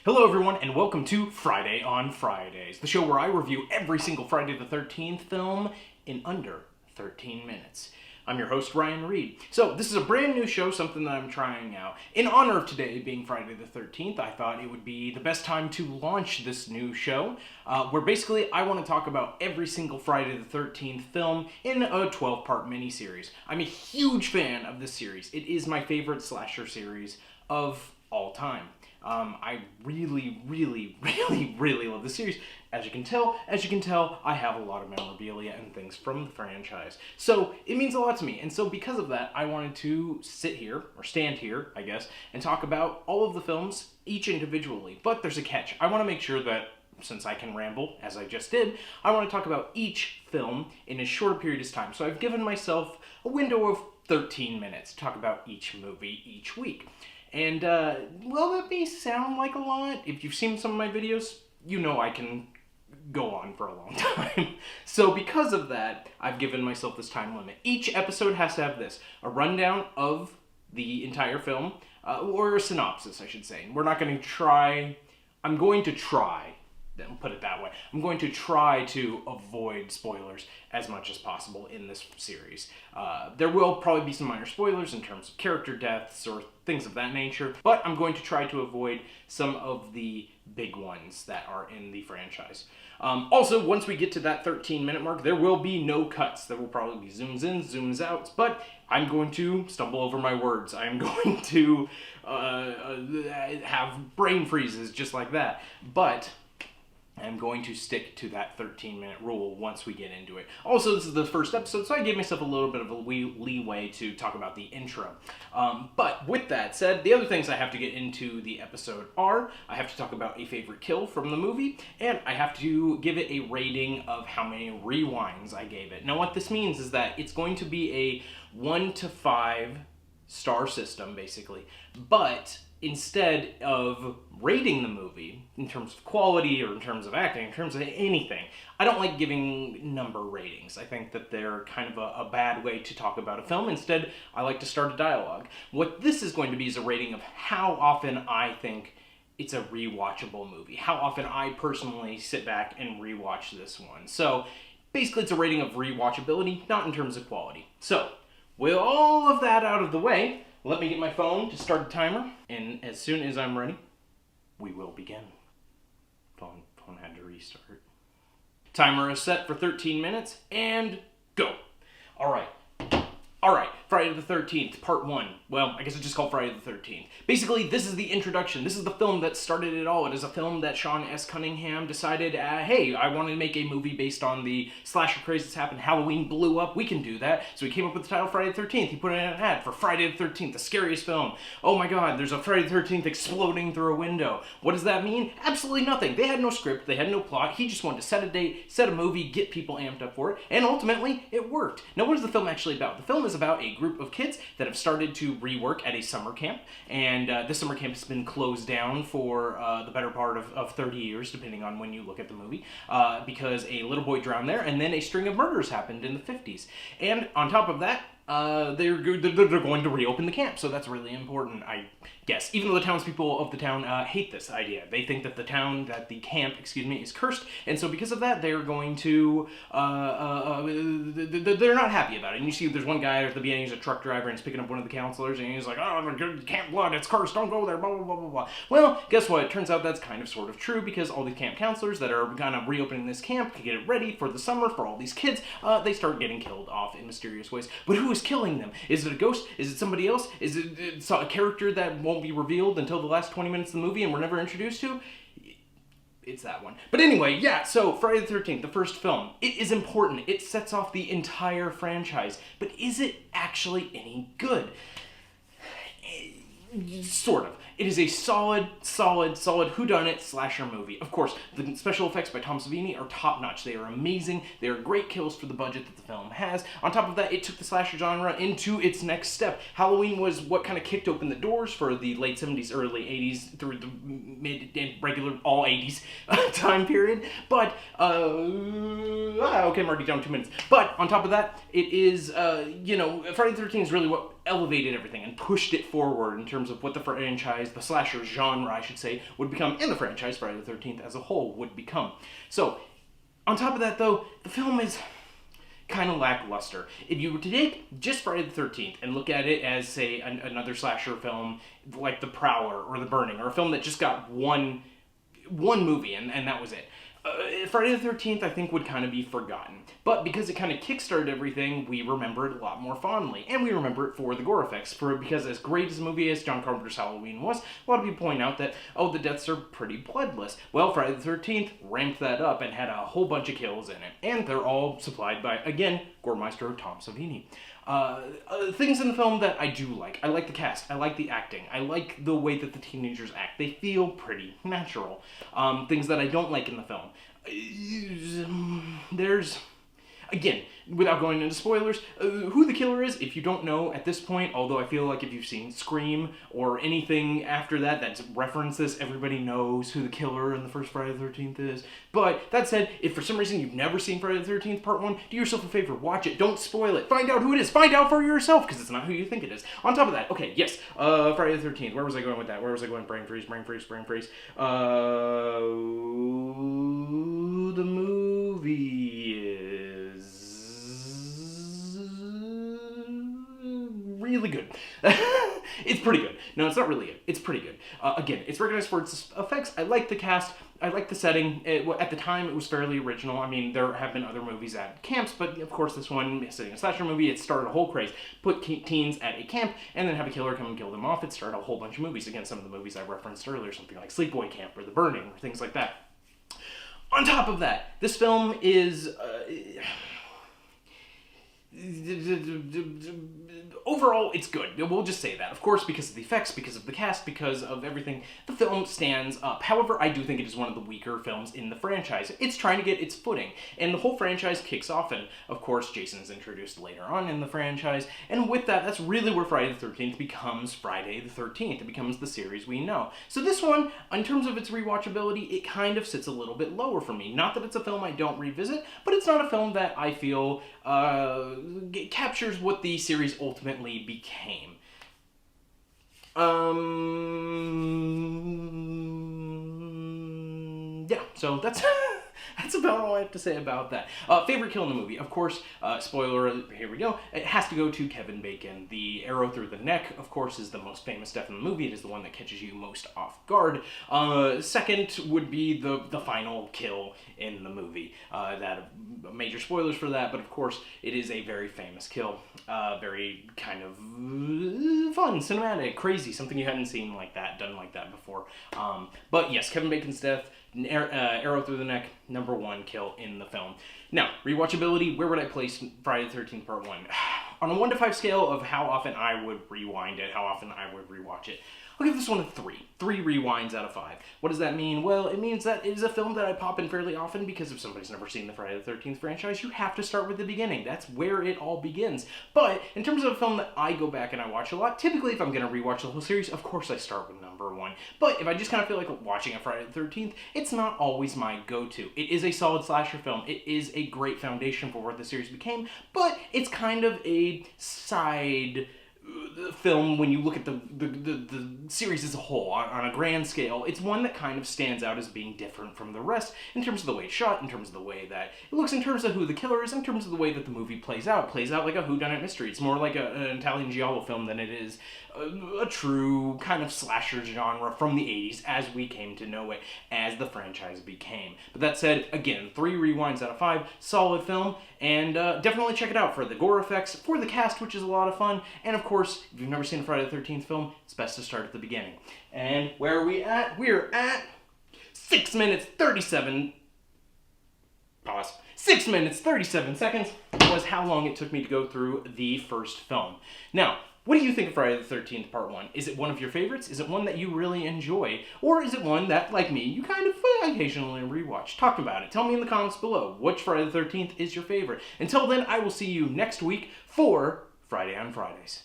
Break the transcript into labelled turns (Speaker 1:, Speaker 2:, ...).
Speaker 1: Hello everyone, and welcome to Friday on Fridays, the show where I review every single Friday the 13th film in under 13 minutes. I'm your host, Ryan Reed. So, this is a brand new show, something that I'm trying out. In honor of today being Friday the 13th, I thought it would be the best time to launch this new show, where basically I want to talk about every single Friday the 13th film in a 12-part miniseries. I'm a huge fan of this series. It is my favorite slasher series of all time. I really love this series. As you can tell, I have a lot of memorabilia and things from the franchise. So, it means a lot to me. And so because of that, I wanted to sit here, or stand here, I guess, and talk about all of the films, each individually. But there's a catch. I want to make sure that, since I can ramble, as I just did, I want to talk about each film in as short a period as time. So I've given myself a window of 13 minutes to talk about each movie each week. And, well, that may sound like a lot. If you've seen some of my videos, you know I can go on for a long time. So because of that, I've given myself this time limit. Each episode has to have this, a rundown of the entire film, or a synopsis, I should say. I'm going to try, then put it that way. I'm going to try to avoid spoilers as much as possible in this series. There will probably be some minor spoilers in terms of character deaths or things of that nature, but I'm going to try to avoid some of the big ones that are in the franchise. Also, once we get to that 13-minute mark, there will be no cuts. There will probably be zooms in, zooms out, but I'm going to stumble over my words. I'm going to have brain freezes just like that, but I'm going to stick to that 13-minute rule once we get into it. Also, this is the first episode, so I gave myself a little bit of a leeway to talk about the intro. But with that said, the other things I have to get into the episode are, I have to talk about a favorite kill from the movie, and I have to give it a rating of how many rewinds I gave it. Now, what this means is that it's going to be a 1 to 5 star system, basically, but instead of rating the movie in terms of quality or in terms of acting, in terms of anything, I don't like giving number ratings. I think that they're kind of a bad way to talk about a film. Instead, I like to start a dialogue. What this is going to be is a rating of how often I think it's a rewatchable movie. How often I personally sit back and rewatch this one. So basically it's a rating of rewatchability, not in terms of quality. So, with all of that out of the way, let me get my phone to start a timer, and as soon as I'm ready, we will begin. Phone had to restart. Timer is set for 13 minutes, and go. Alright, Friday the 13th, part 1. Well, I guess it's just called Friday the 13th. Basically, this is the introduction. This is the film that started it all. It is a film that Sean S. Cunningham decided, hey, I want to make a movie based on the slasher craze that's happened. Halloween blew up. We can do that. So he came up with the title Friday the 13th. He put in an ad for Friday the 13th, the scariest film. Oh my god, there's a Friday the 13th exploding through a window. What does that mean? Absolutely nothing. They had no script. They had no plot. He just wanted to set a date, set a movie, get people amped up for it, and ultimately, it worked. Now, what is the film actually about? The film is about a group of kids that have started to rework at a summer camp, and this summer camp has been closed down for the better part of 30 years, depending on when you look at the movie, because a little boy drowned there, and then a string of murders happened in the 50s. And on top of that, they're going to reopen the camp, so that's really important, I guess. Even though the townspeople of the town hate this idea. They think that the camp, is cursed, and so because of that, they're going to, they're not happy about it. And you see there's one guy at the beginning, he's a truck driver, and he's picking up one of the counselors, and he's like, oh, camp blood, it's cursed, don't go there, blah, blah, blah, blah, blah. Well, guess what? It turns out that's kind of sort of true, because all these camp counselors that are kind of reopening this camp to get it ready for the summer for all these kids, they start getting killed off in mysterious ways. But who is killing them? Is it a ghost? Is it somebody else? Is it a character that won't be revealed until the last 20 minutes of the movie and we're never introduced to? It's that one. But anyway, yeah, so Friday the 13th, the first film. It is important. It sets off the entire franchise. But is it actually any good? Sort of. It is a solid whodunit slasher movie. Of course, the special effects by Tom Savini are top-notch. They are amazing. They are great kills for the budget that the film has. On top of that, it took the slasher genre into its next step. Halloween was what kind of kicked open the doors for the late 70s, early 80s, through the mid and regular all 80s time period. But, okay, Marty, down 2 minutes. But, on top of that, it is, Friday the 13th is really what elevated everything and pushed it forward in terms of what the franchise the slasher genre, I should say, would become, and the franchise Friday the 13th as a whole would become. So, on top of that, though, the film is kind of lackluster. If you were to take just Friday the 13th and look at it as, say, another slasher film like The Prowler or The Burning, or a film that just got one movie and that was it, Friday the 13th, I think, would kind of be forgotten. But because it kind of kickstarted everything, we remember it a lot more fondly. And we remember it for the gore effects. Because as great as a movie as John Carpenter's Halloween was, a lot of people point out that, oh, the deaths are pretty bloodless. Well, Friday the 13th ramped that up and had a whole bunch of kills in it. And they're all supplied by, again, gore maestro Tom Savini. Things in the film that I do like. I like the cast. I like the acting. I like the way that the teenagers act. They feel pretty natural. Things that I don't like in the film. There's, again, without going into spoilers, who the killer is, if you don't know at this point, although I feel like if you've seen Scream or anything after that that's referenced this, everybody knows who the killer in the first Friday the 13th is. But that said, if for some reason you've never seen Friday the 13th Part 1, do yourself a favor, watch it, don't spoil it, find out who it is, find out for yourself, because it's not who you think it is. On top of that, okay, yes, Friday the 13th, where was I going with that? Where was I going? Brain freeze. The movie is really good. It's pretty good. No, it's not really good. It's pretty good. Again, it's recognized for its effects. I like the cast. I like the setting. At the time, it was fairly original. I mean, there have been other movies at camps, but of course this one, setting a slasher movie, it started a whole craze. Put teens at a camp, and then have a killer come and kill them off. It started a whole bunch of movies. Again, some of the movies I referenced earlier, something like Sleepaway Camp or The Burning, or things like that. On top of that, this film is... overall, it's good. We'll just say that. Of course, because of the effects, because of the cast, because of everything, the film stands up. However, I do think it is one of the weaker films in the franchise. It's trying to get its footing, and the whole franchise kicks off, and of course, Jason is introduced later on in the franchise, and with that, that's really where Friday the 13th becomes Friday the 13th. It becomes the series we know. So this one, in terms of its rewatchability, it kind of sits a little bit lower for me. Not that it's a film I don't revisit, but it's not a film that I feel captures what the series ultimately became. Yeah, so that's that's about all I have to say about that. Favorite kill in the movie, of course, spoiler, here we go, it has to go to Kevin Bacon. The arrow through the neck, of course, is the most famous death in the movie. It is the one that catches you most off guard. Second would be the final kill in the movie. That major spoilers for that, but of course, it is a very famous kill. Very kind of fun, cinematic, crazy, something you hadn't seen like that, done like that before. But yes, Kevin Bacon's death, arrow through the neck, number one kill in the film. Now, rewatchability, where would I place Friday the 13th Part 1? On a 1 to 5 scale of how often I would rewind it, how often I would rewatch it, I'll give this one a 3. 3 rewinds out of 5. What does that mean? Well, it means that it is a film that I pop in fairly often because if somebody's never seen the Friday the 13th franchise, you have to start with the beginning. That's where it all begins. But in terms of a film that I go back and I watch a lot, typically if I'm going to rewatch the whole series, of course I start with number 1. But if I just kind of feel like watching a Friday the 13th, it's not always my go-to. It is a solid slasher film. It is a great foundation for what the series became, but it's kind of a side film when you look at the series as a whole on a grand scale. It's one that kind of stands out as being different from the rest in terms of the way it's shot, in terms of the way that it looks, in terms of who the killer is, in terms of the way that the movie plays out like a whodunit mystery. It's more like an Italian giallo film than it is a true kind of slasher genre from the 80s as we came to know it, as the franchise became. But that said, again, 3 rewinds out of 5, solid film, and definitely check it out for the gore effects, for the cast, which is a lot of fun, and of course, if you've never seen a Friday the 13th film, it's best to start at the beginning. And where are we at? We're at 6 minutes 37... Pause. 6 minutes 37 seconds was how long it took me to go through the first film. Now, what do you think of Friday the 13th Part 1? Is it one of your favorites? Is it one that you really enjoy? Or is it one that, like me, you kind of occasionally rewatch? Talk about it. Tell me in the comments below which Friday the 13th is your favorite. Until then, I will see you next week for Friday on Fridays.